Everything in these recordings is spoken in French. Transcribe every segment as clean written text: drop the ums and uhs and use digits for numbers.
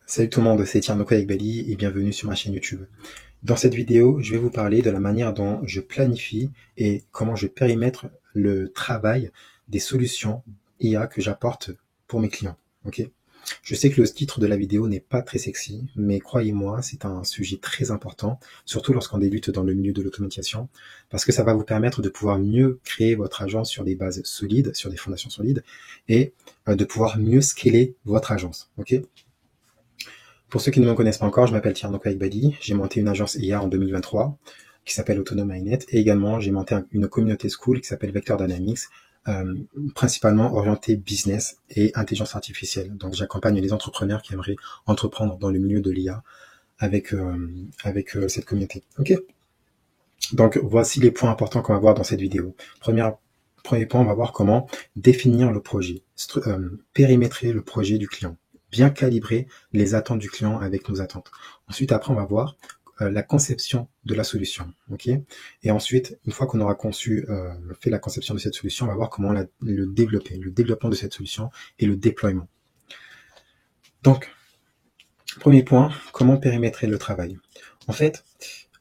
Salut tout le monde, c'est Tierno avec Bali et bienvenue sur ma chaîne YouTube. Dans cette vidéo, je vais vous parler de la manière dont je planifie et comment je périmètre le travail des solutions IA que j'apporte pour mes clients. Ok. Je sais que le titre de la vidéo n'est pas très sexy, mais croyez-moi, c'est un sujet très important, surtout lorsqu'on débute dans le milieu de l'automatisation, parce que ça va vous permettre de pouvoir mieux créer votre agence sur des bases solides, sur des fondations solides, et de pouvoir mieux scaler votre agence. Ok. Pour ceux qui ne me connaissent pas encore, je m'appelle Tierno Badi. J'ai monté une agence IA en 2023 qui s'appelle Autonome Mainnet et également j'ai monté une communauté school qui s'appelle Vector Dynamics, principalement orientée business et intelligence artificielle. Donc j'accompagne les entrepreneurs qui aimeraient entreprendre dans le milieu de l'IA avec cette communauté. Ok. Donc voici les points importants qu'on va voir dans cette vidéo. Premier point, on va voir comment définir le projet, périmétrer le projet du client, bien calibrer les attentes du client avec nos attentes. Ensuite, après, on va voir la conception de la solution. Ok. Et ensuite, une fois qu'on aura fait la conception de cette solution, on va voir comment le développer, le développement de cette solution et le déploiement. Donc, premier point, comment périmétrer le travail. En fait,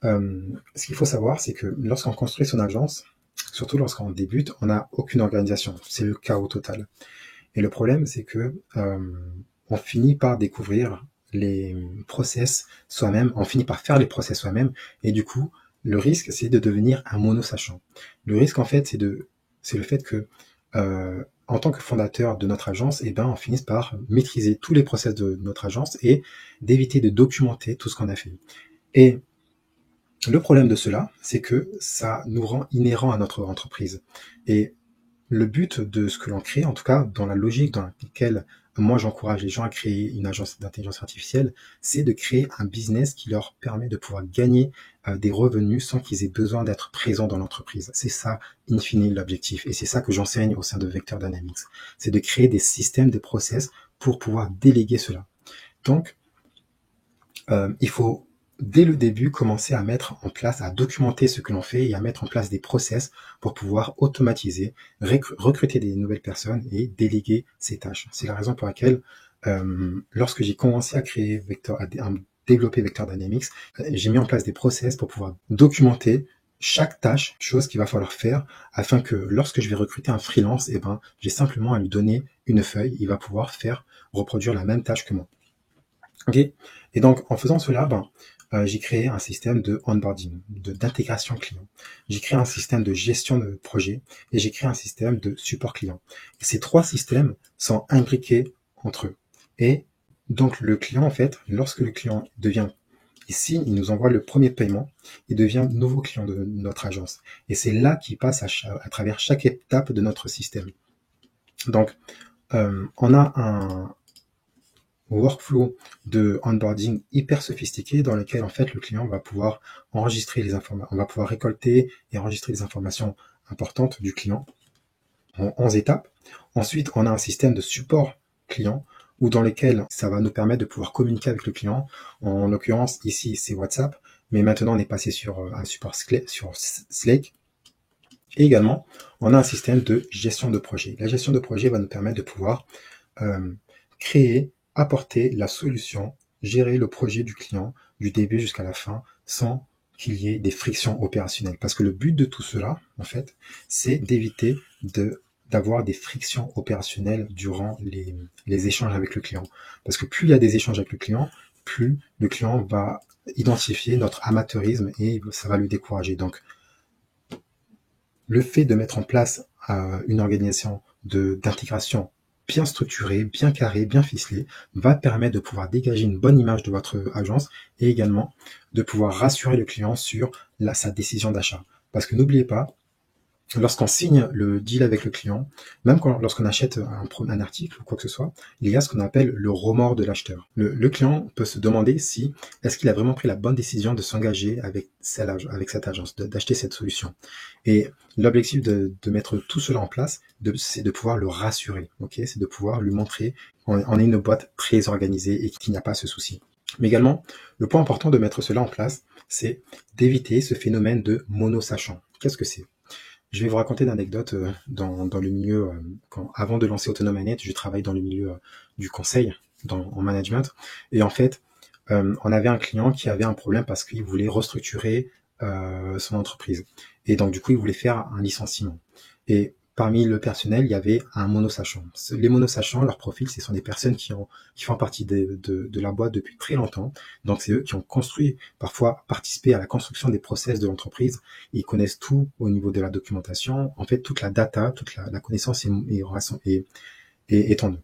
ce qu'il faut savoir, c'est que lorsqu'on construit son agence, surtout lorsqu'on débute, on n'a aucune organisation. C'est le chaos total. Et le problème, c'est que on finit par découvrir les process soi-même, on finit par faire les process soi-même, et du coup, le risque, c'est de devenir un mono-sachant. Le risque, en fait, c'est le fait que en tant que fondateur de notre agence, on finisse par maîtriser tous les process de notre agence et d'éviter de documenter tout ce qu'on a fait. Et le problème de cela, c'est que ça nous rend inhérents à notre entreprise. Et le but de ce que l'on crée, en tout cas dans la logique dans laquelle moi j'encourage les gens à créer une agence d'intelligence artificielle, c'est de créer un business qui leur permet de pouvoir gagner des revenus sans qu'ils aient besoin d'être présents dans l'entreprise. C'est ça, in fine, l'objectif. Et c'est ça que j'enseigne au sein de Vector Dynamics. C'est de créer des systèmes, des process pour pouvoir déléguer cela. Donc, il faut dès le début commencer à mettre en place, à documenter ce que l'on fait et à mettre en place des process pour pouvoir automatiser, recruter des nouvelles personnes et déléguer ces tâches. C'est la raison pour laquelle lorsque j'ai commencé à développer Vector Dynamics, j'ai mis en place des process pour pouvoir documenter chaque tâche, chose qu'il va falloir faire afin que lorsque je vais recruter un freelance, j'ai simplement à lui donner une feuille, il va pouvoir reproduire la même tâche que moi. Ok. Et donc, en faisant cela, j'ai créé un système de onboarding, d'intégration client. J'ai créé un système de gestion de projet et j'ai créé un système de support client. Et ces trois systèmes sont imbriqués entre eux. Et donc, le client, en fait, lorsque le client il nous envoie le premier paiement, il devient nouveau client de notre agence. Et c'est là qu'il passe à travers chaque étape de notre système. Donc, on a un workflow de onboarding hyper sophistiqué dans lequel en fait le client va pouvoir enregistrer les informations, on va pouvoir récolter et enregistrer les informations importantes du client en 11 étapes. Ensuite, on a un système de support client ou dans lequel ça va nous permettre de pouvoir communiquer avec le client. En l'occurrence, ici, c'est WhatsApp, mais maintenant on est passé sur un support sur Slack. Et également, on a un système de gestion de projet. La gestion de projet va nous permettre de pouvoir créer, apporter la solution, gérer le projet du client du début jusqu'à la fin sans qu'il y ait des frictions opérationnelles. Parce que le but de tout cela, en fait, c'est d'éviter d'avoir des frictions opérationnelles durant les échanges avec le client. Parce que plus il y a des échanges avec le client, plus le client va identifier notre amateurisme et ça va le décourager. Donc, le fait de mettre en place une organisation d'intégration bien structurée, bien carrée, bien ficelée, va permettre de pouvoir dégager une bonne image de votre agence et également de pouvoir rassurer le client sur sa décision d'achat. Parce que n'oubliez pas, lorsqu'on signe le deal avec le client, même lorsqu'on achète un article ou quoi que ce soit, il y a ce qu'on appelle le remords de l'acheteur. Le client peut se demander si est-ce qu'il a vraiment pris la bonne décision de s'engager avec cette agence, d'acheter cette solution. Et l'objectif de mettre tout cela en place, c'est de pouvoir le rassurer. Ok, c'est de pouvoir lui montrer on est une boîte très organisée et qu'il n'y a pas ce souci. Mais également, le point important de mettre cela en place, c'est d'éviter ce phénomène de mono-sachant. Qu'est-ce que c'est? Je vais vous raconter une anecdote dans le milieu, avant de lancer Autonome Mainnet, je travaille dans le milieu du conseil. en management. Et en fait, on avait un client qui avait un problème parce qu'il voulait restructurer son entreprise. Et donc, du coup, il voulait faire un licenciement. Et parmi le personnel, il y avait un monosachant. Les monosachants, leur profil, ce sont des personnes qui font partie de la boîte depuis très longtemps. Donc, c'est eux qui ont construit, parfois participé à la construction des process de l'entreprise. Ils connaissent tout au niveau de la documentation. En fait, toute la data, toute la connaissance est en eux.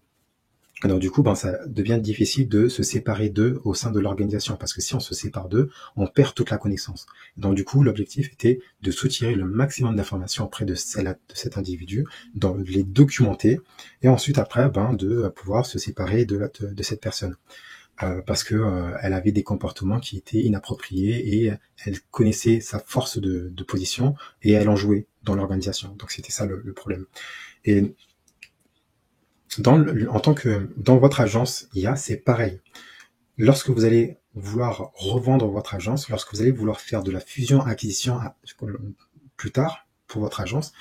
Alors du coup, ça devient difficile de se séparer d'eux au sein de l'organisation, parce que si on se sépare d'eux, on perd toute la connaissance. Donc du coup, l'objectif était de soutirer le maximum d'informations auprès de cet individu, de les documenter, et ensuite après, de pouvoir se séparer de cette personne. Parce que elle avait des comportements qui étaient inappropriés et elle connaissait sa force de position et elle en jouait dans l'organisation. Donc c'était ça le problème. Et dans votre agence IA, c'est pareil. Lorsque vous allez vouloir revendre votre agence, lorsque vous allez vouloir faire de la fusion-acquisition plus tard pour votre agence,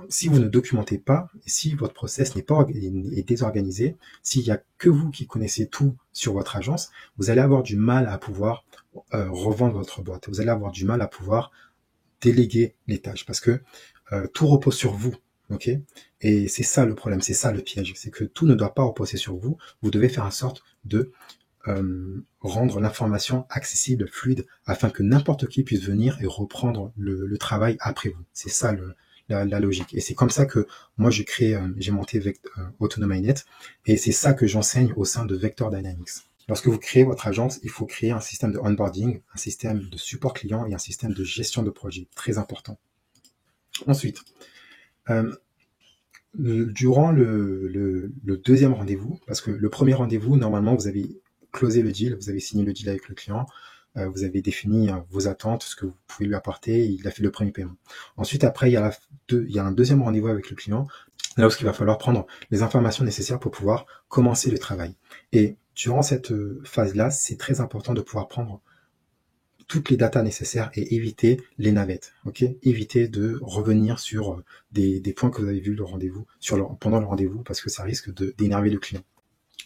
si vous ne documentez pas, si votre process est désorganisé, s'il n'y a que vous qui connaissez tout sur votre agence, vous allez avoir du mal à pouvoir revendre votre boîte. Vous allez avoir du mal à pouvoir déléguer les tâches parce que tout repose sur vous. Ok, et c'est ça le problème, c'est ça le piège, c'est que tout ne doit pas reposer sur vous. Vous devez faire en sorte de rendre l'information accessible, fluide, afin que n'importe qui puisse venir et reprendre le travail après vous. C'est ça la logique. Et c'est comme ça que moi j'ai monté Autonomy.net, et c'est ça que j'enseigne au sein de Vector Dynamics. Lorsque vous créez votre agence, il faut créer un système de onboarding, un système de support client et un système de gestion de projet. Très important. Ensuite, durant le deuxième rendez-vous, parce que le premier rendez-vous, normalement, vous avez closé le deal, vous avez signé le deal avec le client, vous avez défini vos attentes, ce que vous pouvez lui apporter, il a fait le premier paiement. Ensuite, après, il y a un deuxième rendez-vous avec le client, là où il va falloir prendre les informations nécessaires pour pouvoir commencer le travail. Et durant cette phase-là, c'est très important de pouvoir prendre toutes les datas nécessaires et éviter les navettes, ok? Éviter de revenir sur des points que vous avez vus pendant le rendez-vous, parce que ça risque d'énerver le client.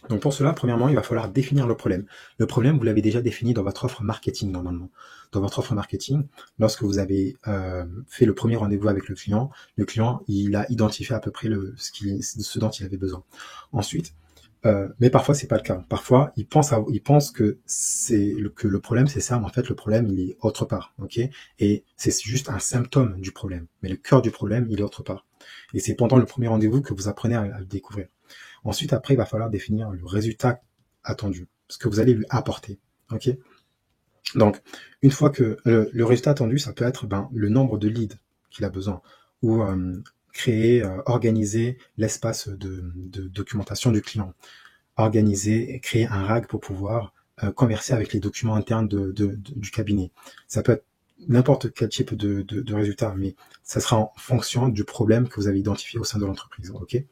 Donc pour cela, premièrement, il va falloir définir le problème. Le problème, vous l'avez déjà défini dans votre offre marketing normalement. Dans votre offre marketing, lorsque vous avez fait le premier rendez-vous avec le client, il a identifié à peu près ce dont il avait besoin. Ensuite, mais parfois c'est pas le cas. Parfois, ils pensent que le problème c'est ça, mais en fait le problème il est autre part, ok? Et c'est juste un symptôme du problème, mais le cœur du problème il est autre part. Et c'est pendant le premier rendez-vous que vous apprenez à le découvrir. Ensuite, après, il va falloir définir le résultat attendu, ce que vous allez lui apporter, ok? Donc, une fois que le résultat attendu, ça peut être le nombre de leads qu'il a besoin, ou organiser l'espace de documentation du client, créer un RAG pour pouvoir converser avec les documents internes du cabinet. Ça peut être n'importe quel type de résultat, mais ça sera en fonction du problème que vous avez identifié au sein de l'entreprise, ok?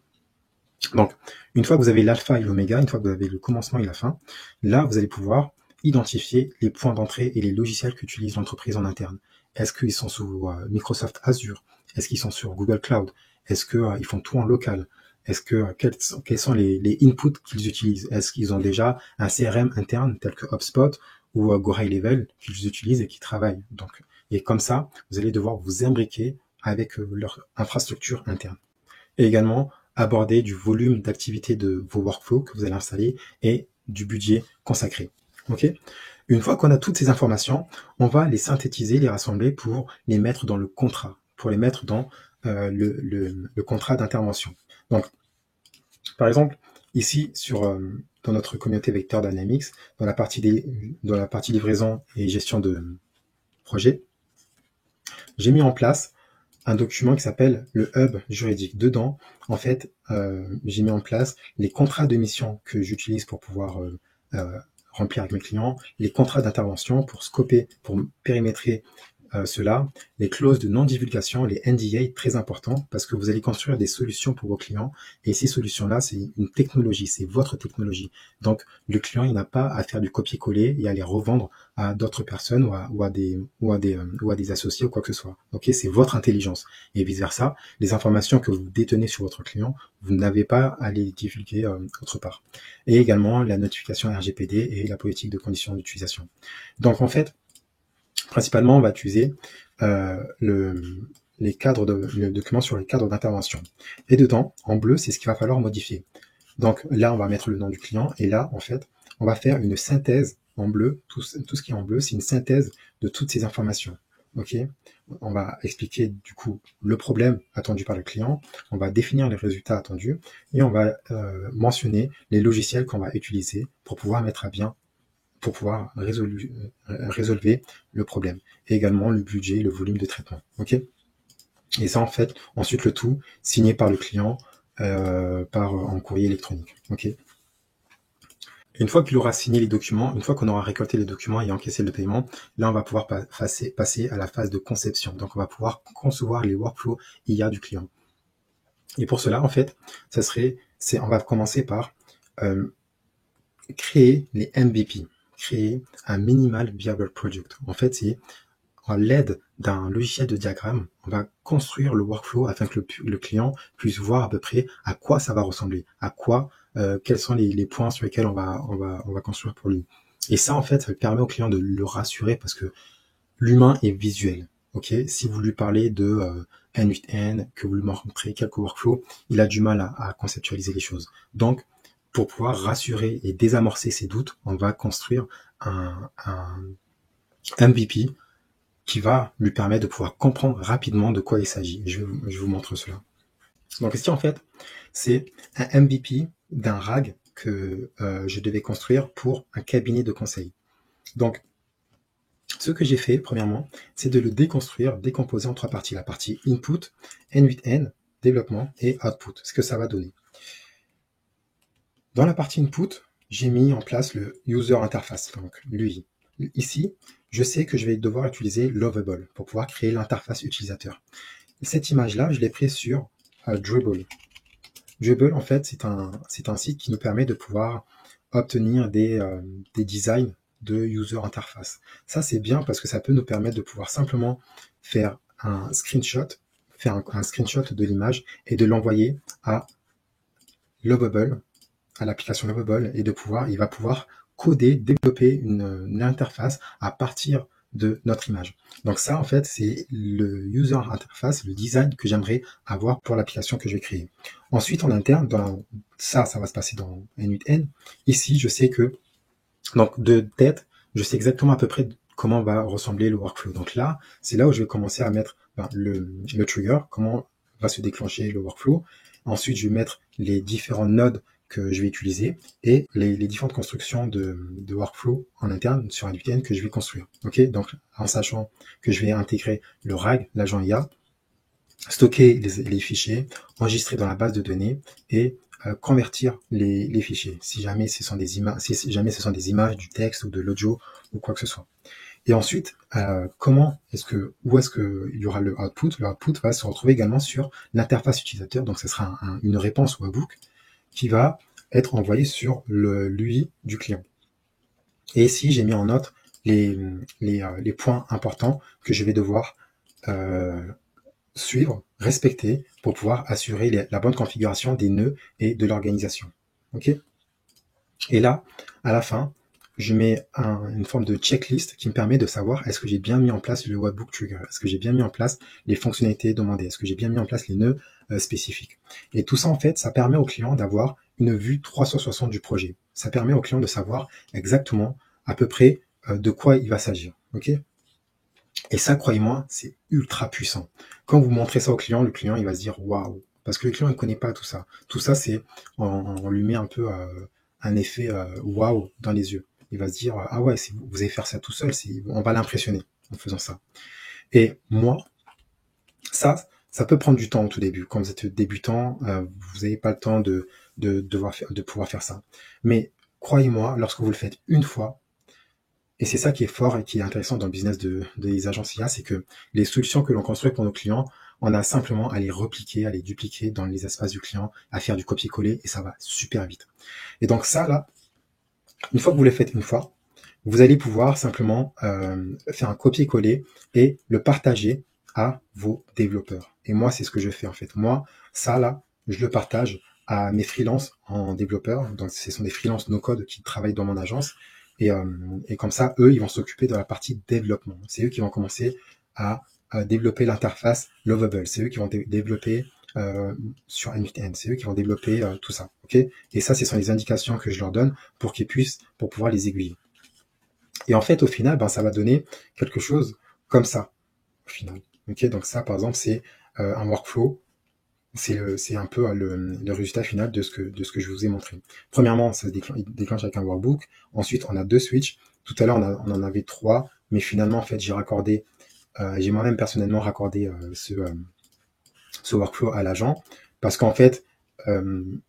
Donc, une fois que vous avez l'alpha et l'oméga, une fois que vous avez le commencement et la fin, là, vous allez pouvoir identifier les points d'entrée et les logiciels qu'utilise l'entreprise en interne. Est-ce qu'ils sont sous Microsoft Azure? Est-ce qu'ils sont sur Google Cloud? Est-ce qu'ils font tout en local? Est-ce que quels sont les inputs qu'ils utilisent? Est-ce qu'ils ont déjà un CRM interne tel que HubSpot ou Go High Level qu'ils utilisent et qui travaillent? Donc, et comme ça, vous allez devoir vous imbriquer avec leur infrastructure interne. Et également, aborder du volume d'activité de vos workflows que vous allez installer et du budget consacré. Ok? Une fois qu'on a toutes ces informations, on va les synthétiser, les rassembler pour les mettre dans le contrat, pour les mettre dans le contrat d'intervention. Donc, par exemple, ici dans notre communauté Vector Dynamics, dans la partie livraison et gestion de projet, j'ai mis en place un document qui s'appelle le hub juridique. Dedans, en fait, j'ai mis en place les contrats de mission que j'utilise pour pouvoir remplir avec mes clients, les contrats d'intervention pour scoper, pour périmétrer cela, les clauses de non-divulgation, les NDA, très importants parce que vous allez construire des solutions pour vos clients et ces solutions-là, c'est une technologie, c'est votre technologie. Donc, le client, il n'a pas à faire du copier-coller et à les revendre à d'autres personnes ou à des associés ou quoi que ce soit. Ok, c'est votre intelligence et vice-versa. Les informations que vous détenez sur votre client, vous n'avez pas à les divulguer autre part. Et également la notification RGPD et la politique de conditions d'utilisation. Donc, en fait, principalement, on va utiliser le document sur les cadres d'intervention. Et dedans, en bleu, c'est ce qu'il va falloir modifier. Donc là, on va mettre le nom du client. Et là, en fait, on va faire une synthèse en bleu. Tout ce qui est en bleu, c'est une synthèse de toutes ces informations. Ok, on va expliquer du coup le problème attendu par le client. On va définir les résultats attendus. Et on va mentionner les logiciels qu'on va utiliser pour pouvoir mettre à bien pour pouvoir résolver le problème. Et également le budget, le volume de traitement. Ok. Et ça, en fait, ensuite le tout signé par le client en courrier électronique. Ok. Une fois qu'il aura signé les documents, une fois qu'on aura récolté les documents et encaissé le paiement, là, on va pouvoir passer à la phase de conception. Donc, on va pouvoir concevoir les workflows IA du client. Et pour cela, en fait, on va commencer par créer les MVP. Créer un minimal viable product. En fait, c'est à l'aide d'un logiciel de diagramme, on va construire le workflow afin que le client puisse voir à peu près à quoi ça va ressembler, quels sont les points sur lesquels on va construire pour lui. Et ça, en fait, ça permet au client de le rassurer parce que l'humain est visuel. Ok, si vous lui parlez de N8N, que vous lui montrez quelques workflows, il a du mal à conceptualiser les choses. Donc, pour pouvoir rassurer et désamorcer ses doutes, on va construire un MVP qui va lui permettre de pouvoir comprendre rapidement de quoi il s'agit. Je vous montre cela. Donc ici, en fait, c'est un MVP d'un RAG que je devais construire pour un cabinet de conseil. Donc, ce que j'ai fait, premièrement, c'est de le décomposer en trois parties. La partie input, N8N, développement et output, ce que ça va donner. Dans la partie input, j'ai mis en place le user interface, donc l'UI. Ici, je sais que je vais devoir utiliser Lovable pour pouvoir créer l'interface utilisateur. Cette image-là, je l'ai prise sur Dribbble. Dribbble, en fait, c'est un site qui nous permet de pouvoir obtenir des designs de user interface. Ça, c'est bien parce que ça peut nous permettre de pouvoir simplement faire un screenshot, un screenshot de l'image et de l'envoyer à Lovable, à l'application Lovable, et il va pouvoir coder, développer une interface à partir de notre image. Donc ça, en fait, c'est le user interface, le design que j'aimerais avoir pour l'application que je vais créer. Ensuite, en interne, ça va se passer dans N8N. Ici, je sais que, donc de tête, je sais exactement à peu près comment va ressembler le workflow. Donc là, c'est là où je vais commencer à mettre le trigger, comment va se déclencher le workflow. Ensuite, je vais mettre les différents nodes que je vais utiliser et les différentes constructions de workflow en interne sur N8N que je vais construire. Ok, donc en sachant que je vais intégrer le RAG, l'agent IA, stocker les fichiers, enregistrer dans la base de données et convertir les fichiers si jamais ce sont des images, du texte ou de l'audio ou quoi que ce soit. Et ensuite, où est-ce que il y aura le output? Le output va se retrouver également sur l'interface utilisateur, donc ce sera une réponse webhook qui va être envoyée sur l'UI du client. Et ici, j'ai mis en note les points importants que je vais devoir suivre, respecter pour pouvoir assurer la bonne configuration des nœuds et de l'organisation. Ok. Et là, à la fin, je mets une forme de checklist qui me permet de savoir est-ce que j'ai bien mis en place le webhook trigger, est-ce que j'ai bien mis en place les fonctionnalités demandées, est-ce que j'ai bien mis en place les nœuds spécifiques. Et tout ça, en fait, ça permet au client d'avoir une vue 360 du projet. Ça permet au client de savoir exactement à peu près de quoi il va s'agir. Ok. Et ça, croyez-moi, c'est ultra puissant. Quand vous montrez ça au client, le client, il va se dire waouh, parce que le client, il connaît pas tout ça. Tout ça, c'est on lui met un peu un effet waouh dans les yeux. Il va se dire ah ouais, vous allez faire ça tout seul, on va l'impressionner en faisant ça. Et moi, ça peut prendre du temps au tout début. Quand vous êtes débutant, vous n'avez pas le temps de pouvoir faire ça. Mais croyez-moi, lorsque vous le faites une fois, Et c'est ça qui est fort et qui est intéressant dans le business des agences IA, c'est que les solutions que l'on construit pour nos clients, on a simplement à les repliquer, à les dupliquer dans les espaces du client, à faire du copier-coller, et ça va super vite. Et donc ça, là, une fois que vous le faites une fois, vous allez pouvoir simplement faire un copier-coller et le partager à vos développeurs. Et moi, c'est ce que je fais en fait. Moi, ça là, je le partage à mes freelances en développeurs. Donc, ce sont des freelances no-code qui travaillent dans mon agence. Et comme ça, eux, ils vont s'occuper de la partie développement. C'est eux qui vont commencer à développer l'interface Lovable. C'est eux qui vont développer sur N8N. C'est eux qui vont développer tout ça. Ok. Et ça, ce sont les indications que je leur donne pour qu'ils puissent, pour pouvoir les aiguiller. Et en fait, au final, ben, ça va donner quelque chose comme ça, au final. Ok, donc ça, par exemple, c'est un workflow. C'est un peu le résultat final de ce que je vous ai montré. Premièrement, ça se déclenche avec un workbook. Ensuite, on a 2 switches. Tout à l'heure, on en avait 3, mais finalement, en fait, j'ai moi-même personnellement raccordé ce workflow à l'agent parce qu'en fait, le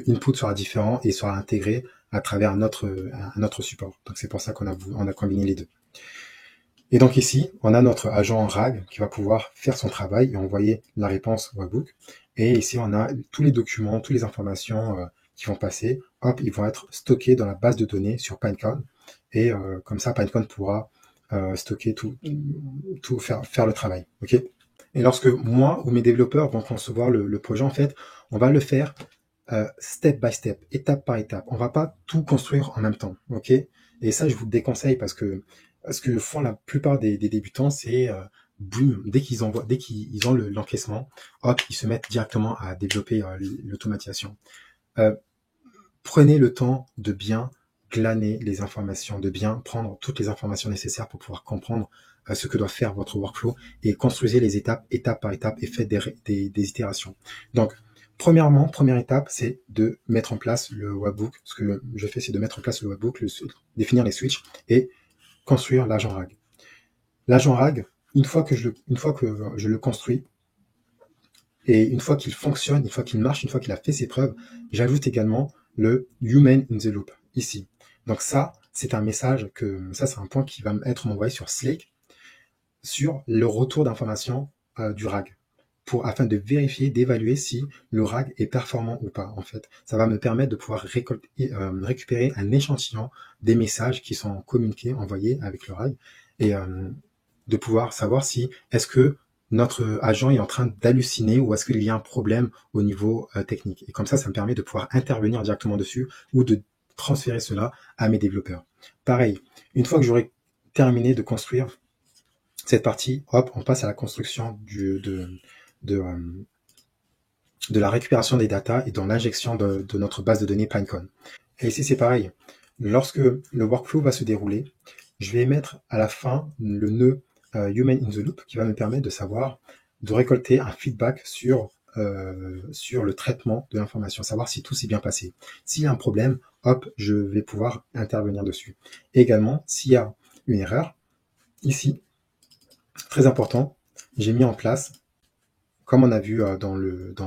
input sera différent et sera intégré à travers un autre support. Donc c'est pour ça qu'on a combiné les deux. Et donc ici, on a notre agent RAG qui va pouvoir faire son travail et envoyer la réponse au webbook. Et ici, on a tous les documents, toutes les informations qui vont passer. Hop, ils vont être stockés dans la base de données sur Pinecone. Et comme ça, Pinecone pourra stocker tout faire le travail. Ok. Et lorsque moi ou mes développeurs vont concevoir le projet, en fait, on va le faire step by step, étape par étape. On va pas tout construire en même temps, ok? Et ça, je vous le déconseille parce que ce que font la plupart des débutants, c'est boum, dès qu'ils ont l'encaissement, hop, ils se mettent directement à développer l'automatisation. Prenez le temps de bien glaner les informations, de bien prendre toutes les informations nécessaires pour pouvoir comprendre ce que doit faire votre workflow et construisez les étapes, étape par étape et faites des itérations. Donc, premièrement, première étape, c'est de mettre en place le webbook. Ce que je fais, c'est de mettre en place le webbook, définir les switches et construire l'agent RAG. L'agent RAG, une fois que je le construis, et une fois qu'il fonctionne, une fois qu'il marche, une fois qu'il a fait ses preuves, j'ajoute également le Human in the Loop, ici. Donc ça, c'est un message c'est un point qui va être envoyé sur Slack, sur le retour d'information du RAG, afin de vérifier, d'évaluer si le RAG est performant ou pas, en fait. Ça va me permettre de pouvoir récupérer un échantillon des messages qui sont communiqués, envoyés avec le RAG, et de pouvoir savoir si est-ce que notre agent est en train d'halluciner ou est-ce qu'il y a un problème au niveau technique. Et comme ça me permet de pouvoir intervenir directement dessus ou de transférer cela à mes développeurs. Pareil, une fois que j'aurai terminé de construire cette partie, hop, on passe à la construction de la récupération des datas et dans l'injection de notre base de données Pinecone. Et ici, c'est pareil. Lorsque le workflow va se dérouler, je vais mettre à la fin le nœud Human in the Loop qui va me permettre de récolter un feedback sur le traitement de l'information, savoir si tout s'est bien passé. S'il y a un problème, hop, je vais pouvoir intervenir dessus. Et également, s'il y a une erreur, ici, très important, j'ai mis en place, comme on a vu dans le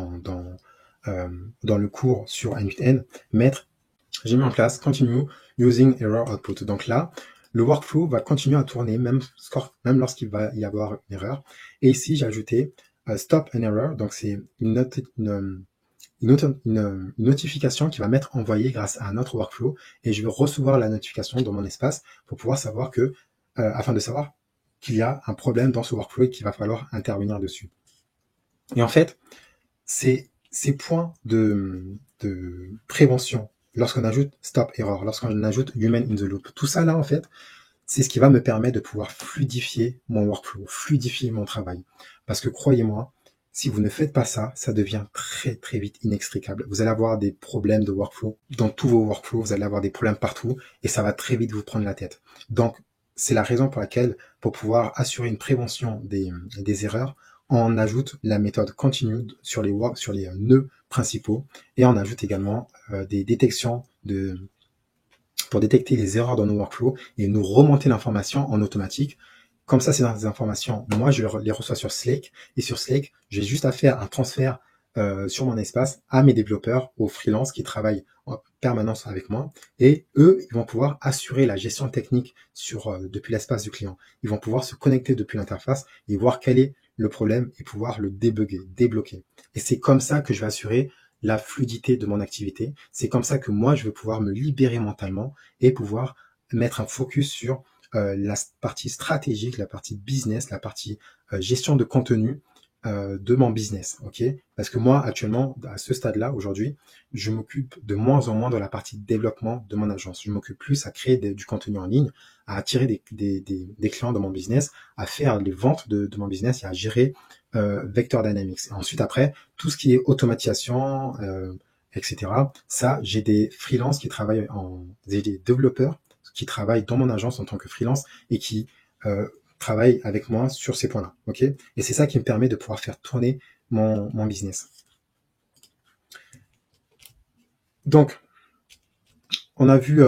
cours sur N8N, j'ai mis en place Continue Using Error Output. Donc là, le workflow va continuer à tourner même lorsqu'il va y avoir une erreur. Et ici, j'ai ajouté Stop an Error. Donc c'est une notification qui va m'être envoyée grâce à un autre workflow. Et je vais recevoir la notification dans mon espace pour pouvoir savoir afin de savoir qu'il y a un problème dans ce workflow et qu'il va falloir intervenir dessus. Et en fait, ces points de prévention, lorsqu'on ajoute Stop Error, lorsqu'on ajoute Human in the Loop, tout ça là, en fait, c'est ce qui va me permettre de pouvoir fluidifier mon workflow, fluidifier mon travail. Parce que croyez-moi, si vous ne faites pas ça, ça devient très très vite inextricable. Vous allez avoir des problèmes de workflow dans tous vos workflows, vous allez avoir des problèmes partout et ça va très vite vous prendre la tête. Donc, c'est la raison pour laquelle, pour pouvoir assurer une prévention des erreurs, on ajoute la méthode continue sur les nœuds principaux et on ajoute également des détections pour détecter les erreurs dans nos workflows et nous remonter l'information en automatique. Comme ça, c'est dans des informations, moi je les reçois sur Slack et sur Slack, j'ai juste à faire un transfert sur mon espace à mes développeurs, aux freelances qui travaillent en permanence avec moi. Et eux, ils vont pouvoir assurer la gestion technique depuis l'espace du client. Ils vont pouvoir se connecter depuis l'interface et voir quel est le problème et pouvoir le débugger, débloquer. Et c'est comme ça que je vais assurer la fluidité de mon activité. C'est comme ça que moi, je vais pouvoir me libérer mentalement et pouvoir mettre un focus sur la partie stratégique, la partie business, la partie gestion de contenu de mon business, ok? Parce que moi, actuellement, à ce stade-là, aujourd'hui, je m'occupe de moins en moins de la partie développement de mon agence. Je m'occupe plus à créer du contenu en ligne, à attirer des clients dans mon business, à faire les ventes de mon business et à gérer Vector Dynamics. Et ensuite, après, tout ce qui est automatisation, etc. Ça, j'ai des freelances qui travaillent j'ai des développeurs qui travaillent dans mon agence en tant que freelance et qui travaillent avec moi sur ces points-là, ok? Et c'est ça qui me permet de pouvoir faire tourner mon business. Donc, on a vu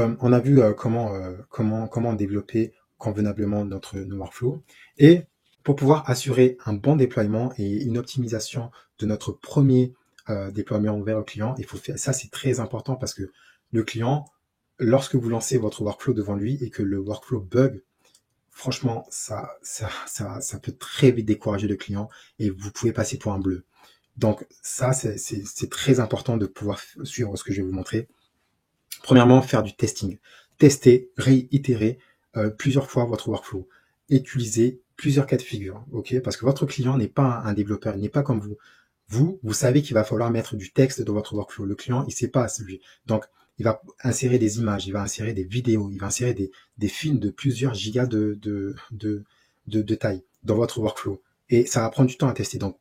comment développer convenablement nos workflows et pour pouvoir assurer un bon déploiement et une optimisation de notre premier déploiement vers le client, il faut faire ça, c'est très important parce que le client, lorsque vous lancez votre workflow devant lui et que le workflow bug, franchement, ça peut très vite décourager le client et vous pouvez passer pour un bleu. Donc ça, c'est très important de pouvoir suivre ce que je vais vous montrer. Premièrement, faire du testing. Tester, réitérer plusieurs fois votre workflow. Utiliser plusieurs cas de figure, ok? Parce que votre client n'est pas un développeur, il n'est pas comme vous. Vous savez qu'il va falloir mettre du texte dans votre workflow. Le client, il sait pas celui. Donc, il va insérer des images, il va insérer des vidéos, il va insérer des films de plusieurs gigas de taille dans votre workflow. Et ça va prendre du temps à tester. Donc,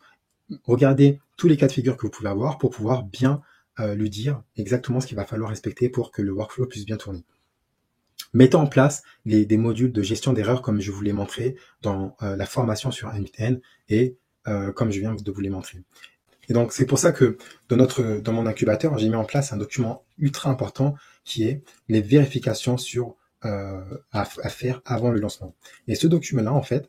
regardez tous les cas de figure que vous pouvez avoir pour pouvoir bien lui dire exactement ce qu'il va falloir respecter pour que le workflow puisse bien tourner. Mettons en place des modules de gestion d'erreurs comme je vous l'ai montré dans la formation sur N8N et comme je viens de vous les montrer. Et donc, c'est pour ça que dans mon incubateur, j'ai mis en place un document ultra important qui est les vérifications à faire avant le lancement. Et ce document-là, en fait,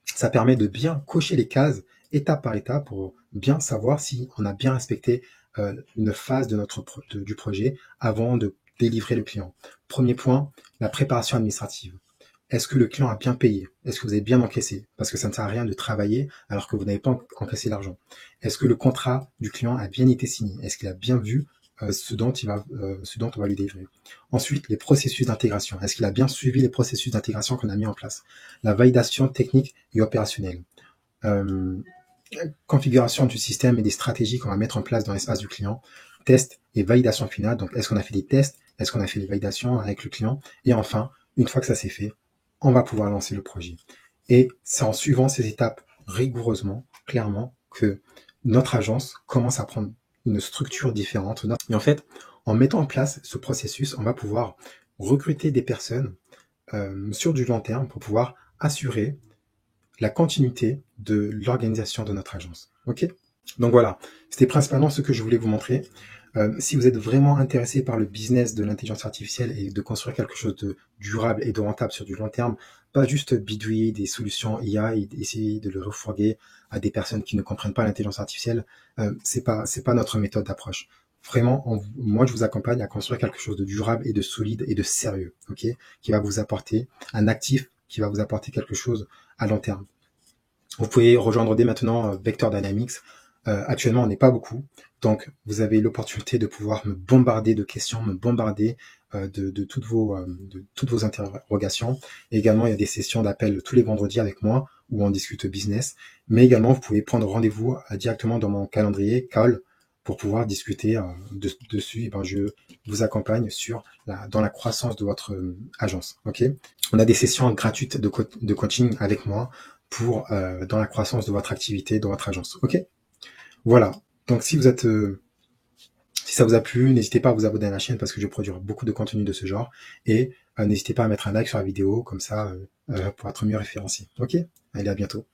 ça permet de bien cocher les cases étape par étape pour bien savoir si on a bien respecté une phase du projet avant de délivrer le client. Premier point, la préparation administrative. Est-ce que le client a bien payé? Est-ce que vous avez bien encaissé? Parce que ça ne sert à rien de travailler alors que vous n'avez pas encaissé l'argent. Est-ce que le contrat du client a bien été signé? Est-ce qu'il a bien vu ce dont on va lui délivrer? Ensuite, les processus d'intégration. Est-ce qu'il a bien suivi les processus d'intégration qu'on a mis en place? La validation technique et opérationnelle. Configuration du système et des stratégies qu'on va mettre en place dans l'espace du client. Test et validation finale. Donc, est-ce qu'on a fait des tests? Est-ce qu'on a fait des validations avec le client? Et enfin, une fois que ça c'est fait, on va pouvoir lancer le projet. Et c'est en suivant ces étapes rigoureusement, clairement, que notre agence commence à prendre une structure différente. Et en fait, en mettant en place ce processus, on va pouvoir recruter des personnes sur du long terme pour pouvoir assurer la continuité de l'organisation de notre agence. Ok? Donc voilà, c'était principalement ce que je voulais vous montrer. Si vous êtes vraiment intéressé par le business de l'intelligence artificielle et de construire quelque chose de durable et de rentable sur du long terme, pas juste bidouiller des solutions IA et essayer de le refourguer à des personnes qui ne comprennent pas l'intelligence artificielle, c'est pas notre méthode d'approche. Vraiment, moi je vous accompagne à construire quelque chose de durable et de solide et de sérieux, ok, qui va vous apporter un actif, qui va vous apporter quelque chose à long terme. Vous pouvez rejoindre dès maintenant Vector Dynamics. Actuellement, on n'est pas beaucoup, donc vous avez l'opportunité de pouvoir me bombarder de questions, me bombarder de toutes vos interrogations. Et également, il y a des sessions d'appel tous les vendredis avec moi où on discute business. Mais également, vous pouvez prendre rendez-vous directement dans mon calendrier Call pour pouvoir discuter dessus. Et ben, je vous accompagne dans la croissance de votre agence. Ok. On a des sessions gratuites de coaching avec moi pour dans la croissance de votre activité, de votre agence. Ok. Voilà, donc si ça vous a plu, n'hésitez pas à vous abonner à la chaîne parce que je vais produire beaucoup de contenu de ce genre et n'hésitez pas à mettre un like sur la vidéo comme ça pour être mieux référencé. Ok, allez, à bientôt.